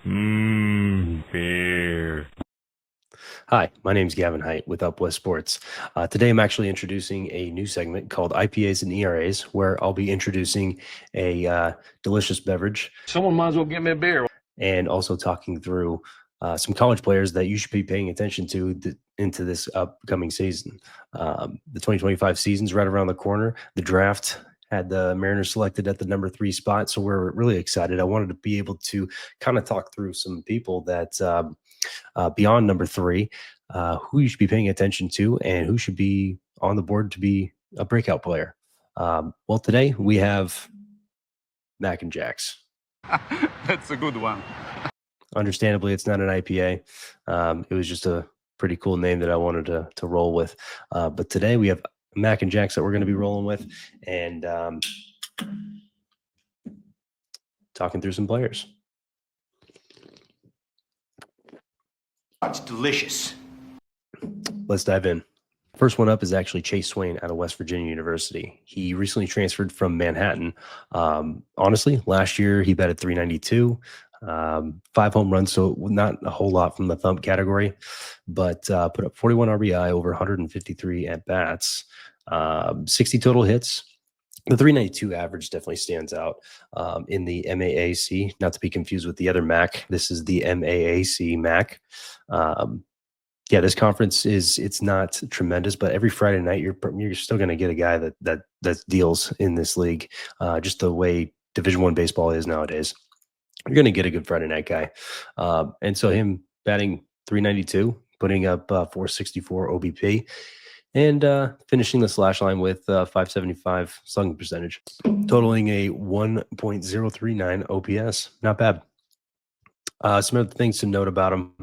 Beer. Hi, my name's Gavin Height with Up West Sports. Today I'm actually introducing a new segment called IPAs and ERAs, where I'll be introducing a delicious beverage Someone might as well get me a beer. and also talking through some college players that you should be paying attention to into this upcoming season. The 2025 season's right around the corner. The draft had the Mariners selected at the number 3 spot, so we're really excited. I wanted to be able to kind of talk through some people that beyond number 3, who you should be paying attention to and who should be on the board to be a breakout player. Well, today we have Mac and Jacks. That's a good one. Understandably, it's not an IPA. It was just a pretty cool name that I wanted to roll with. But today we have Mac and Jacks that we're going to be rolling with and talking through some players. It's delicious. Let's dive in. First one up is actually Chase Swain out of West Virginia University. He recently transferred from Manhattan. Honestly, last year he batted .392, 5 home runs, so not a whole lot from the thump category, but put up 41 RBI over 153 at bats, 60 total hits. The .392 average definitely stands out in the MAAC, not to be confused with the other MAC. This is the MAAC MAC. Yeah, this conference it's not tremendous, but every Friday night you're still going to get a guy that deals in this league. Just the way Division I baseball is nowadays, you're going to get a good Friday night guy. And so him batting .392, putting up 464 OBP, and finishing the slash line with 575 slugging percentage, totaling a 1.039 OPS. Not bad. Some other things to note about him: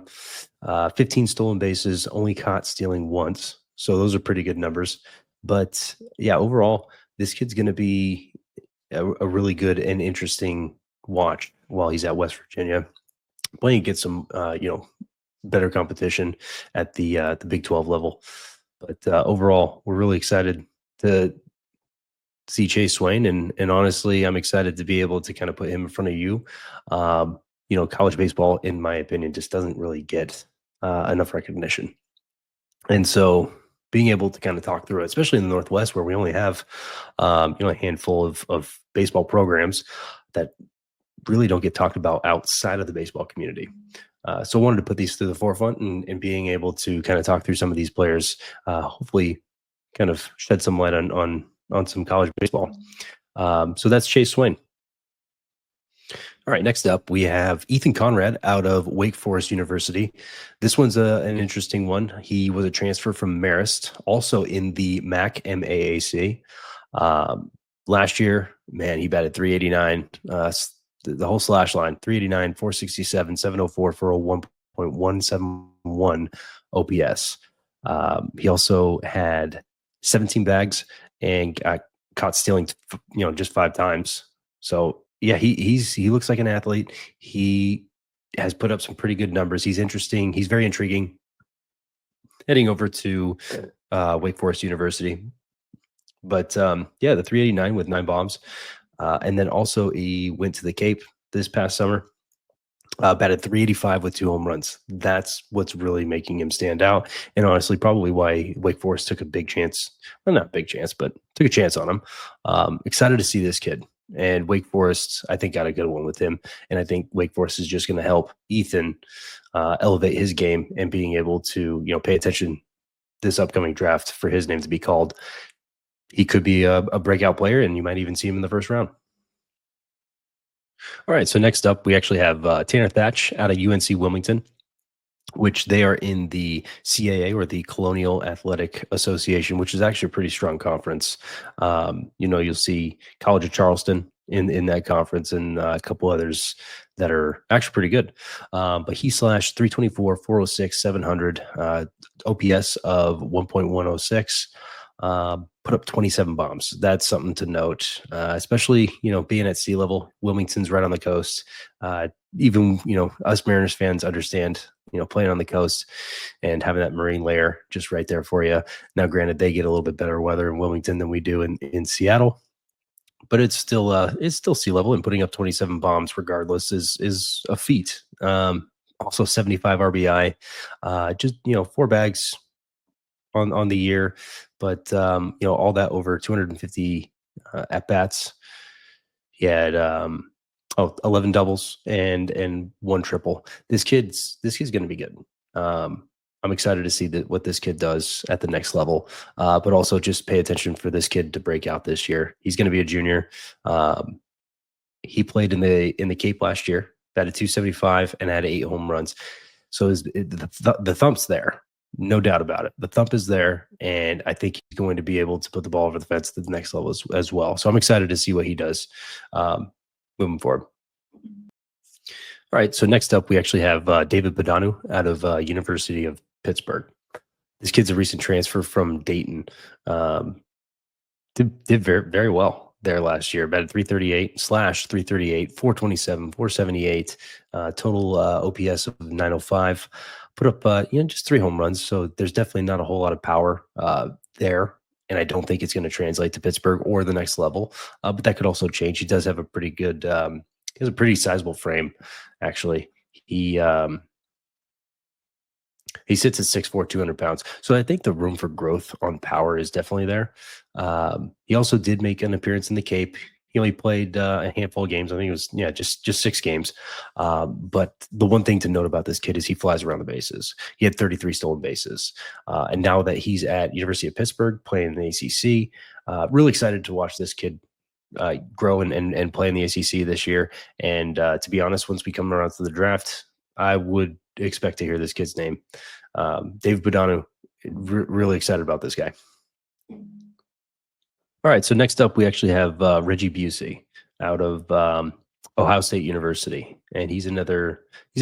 15 stolen bases, only caught stealing once. So those are pretty good numbers. But yeah, overall, this kid's going to be a really good and interesting watch while he's at West Virginia. Playing get some, better competition at the Big 12 level. But overall, we're really excited to see Chase Swain, and honestly, I'm excited to be able to kind of put him in front of you. College baseball, in my opinion, just doesn't really get enough recognition. And so being able to kind of talk through it, especially in the Northwest, where we only have, a handful of baseball programs that really don't get talked about outside of the baseball community. So I wanted to put these to the forefront and being able to kind of talk through some of these players, hopefully kind of shed some light on some college baseball. So that's Chase Swain. All right, next up, we have Ethan Conrad out of Wake Forest University. This one's an interesting one. He was a transfer from Marist, also in the MAC MAAC. Last year, man, he batted .389, the whole slash line, .389, 467, 704 for a 1.171 OPS. He also had 17 bags and got caught stealing, just 5 times. So yeah, he looks like an athlete. He has put up some pretty good numbers. He's interesting. He's very intriguing. Heading over to Wake Forest University. But the .389 with 9 bombs. And then also he went to the Cape this past summer, batted .385 with 2 home runs. That's what's really making him stand out. And honestly, probably why Wake Forest took a big chance. Well, not big chance, but took a chance on him. Excited to see this kid. And Wake Forest, I think, got a good one with him. And I think Wake Forest is just going to help Ethan elevate his game and being able to, pay attention this upcoming draft for his name to be called. He could be a breakout player, and you might even see him in the first round. All right, so next up, we actually have Tanner Thach out of UNC Wilmington, which they are in the CAA, or the Colonial Athletic Association, which is actually a pretty strong conference. You'll see College of Charleston in that conference, and a couple others that are actually pretty good. But he slashed .324, 406, 700, OPS of 1.106. Put up 27 bombs. That's something to note, especially, being at sea level. Wilmington's right on the coast. Even, us Mariners fans understand, playing on the coast and having that marine layer just right there for you. Now, granted, they get a little bit better weather in Wilmington than we do in Seattle, but it's still sea level, and putting up 27 bombs regardless is a feat. Also 75 RBI. Just 4 bags on the year, but all that over 250 at bats. He had 11 doubles and 1 triple. This kid's going to be good. I'm excited to see what this kid does at the next level, but also just pay attention for this kid to break out this year. He's going to be a junior. He played in the Cape last year, batted 275 and had 8 home runs. So the thump's there, no doubt about it. The thump is there, and I think he's going to be able to put the ball over the fence to the next level as well. So I'm excited to see what he does moving forward. All right, so next up, we actually have David Pedanou out of University of Pittsburgh. This kid's a recent transfer from Dayton. Did very, very well there last year. Batted 338/338, 427, 478, total OPS of 905. Put up just 3 home runs. So there's definitely not a whole lot of power there. And I don't think it's going to translate to Pittsburgh or the next level. But that could also change. He does have a pretty good, he has a pretty sizable frame, actually. He sits at 6'4", 200 pounds. So I think the room for growth on power is definitely there. He also did make an appearance in the Cape. He only played a handful of games. I think it was, just 6 games. But the one thing to note about this kid is he flies around the bases. He had 33 stolen bases. And now that he's at University of Pittsburgh playing in the ACC, really excited to watch this kid grow and play in the ACC this year. And to be honest, once we come around to the draft, I would expect to hear this kid's name. David Pedanou, really excited about this guy. All right, so next up, we actually have Reggie Bussey out of Ohio State University, and he's an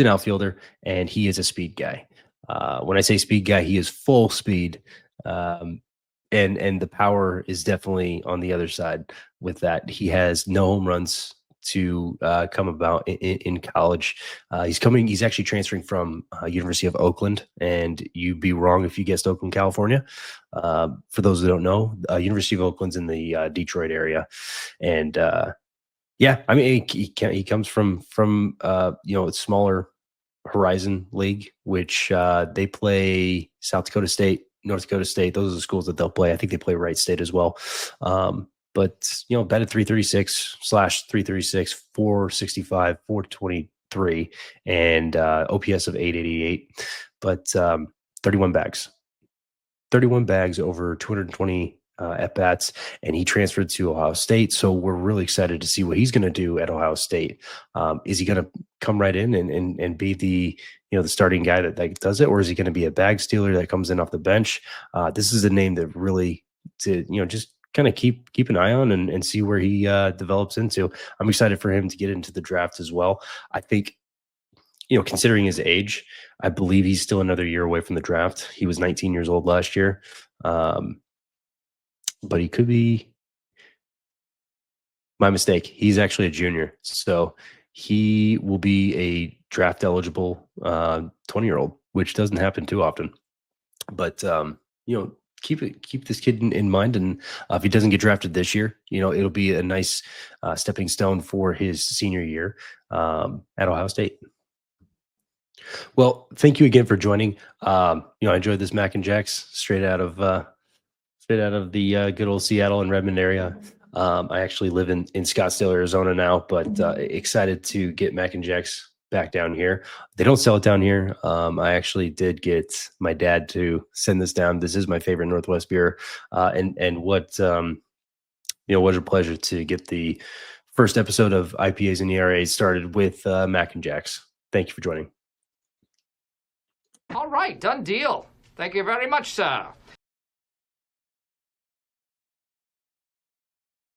outfielder, and he is a speed guy. When I say speed guy, he is full speed, and the power is definitely on the other side with that. He has no home runs to come about in college. He's actually transferring from University of Oakland, and you'd be wrong if you guessed Oakland, California. For those who don't know, University of Oakland's in the Detroit area, and he comes from a smaller Horizon League, which they play South Dakota State, North Dakota State. Those are the schools that they'll play. I think they play Wright State as well. But batted 336/336, 465, 423, and OPS of 888. But 31 bags over 220 at bats, and he transferred to Ohio State. So we're really excited to see what he's going to do at Ohio State. Is he going to come right in and be the starting guy that does it, or is he going to be a bag stealer that comes in off the bench? This is a name that really just kind of keep an eye on and see where he develops into. I'm excited for him to get into the draft as well. I think, considering his age, I believe he's still another year away from the draft. He was 19 years old last year. But he could be my mistake. He's actually a junior. So he will be a draft eligible 20-year-old, which doesn't happen too often. But, keep this kid in mind, and if he doesn't get drafted this year, it'll be a nice stepping stone for his senior year at Ohio State. Well, thank you again for joining. I enjoyed this Mac and Jacks straight out of the good old Seattle and Redmond area. I actually live in Scottsdale, Arizona now, but excited to get Mac and Jacks back down here. They don't sell it down here. I actually did get my dad to send this down. This is my favorite Northwest beer. And what a pleasure to get the first episode of IPAs and ERAs started with Mac and Jacks. Thank you for joining. All right, done deal. Thank you very much, sir.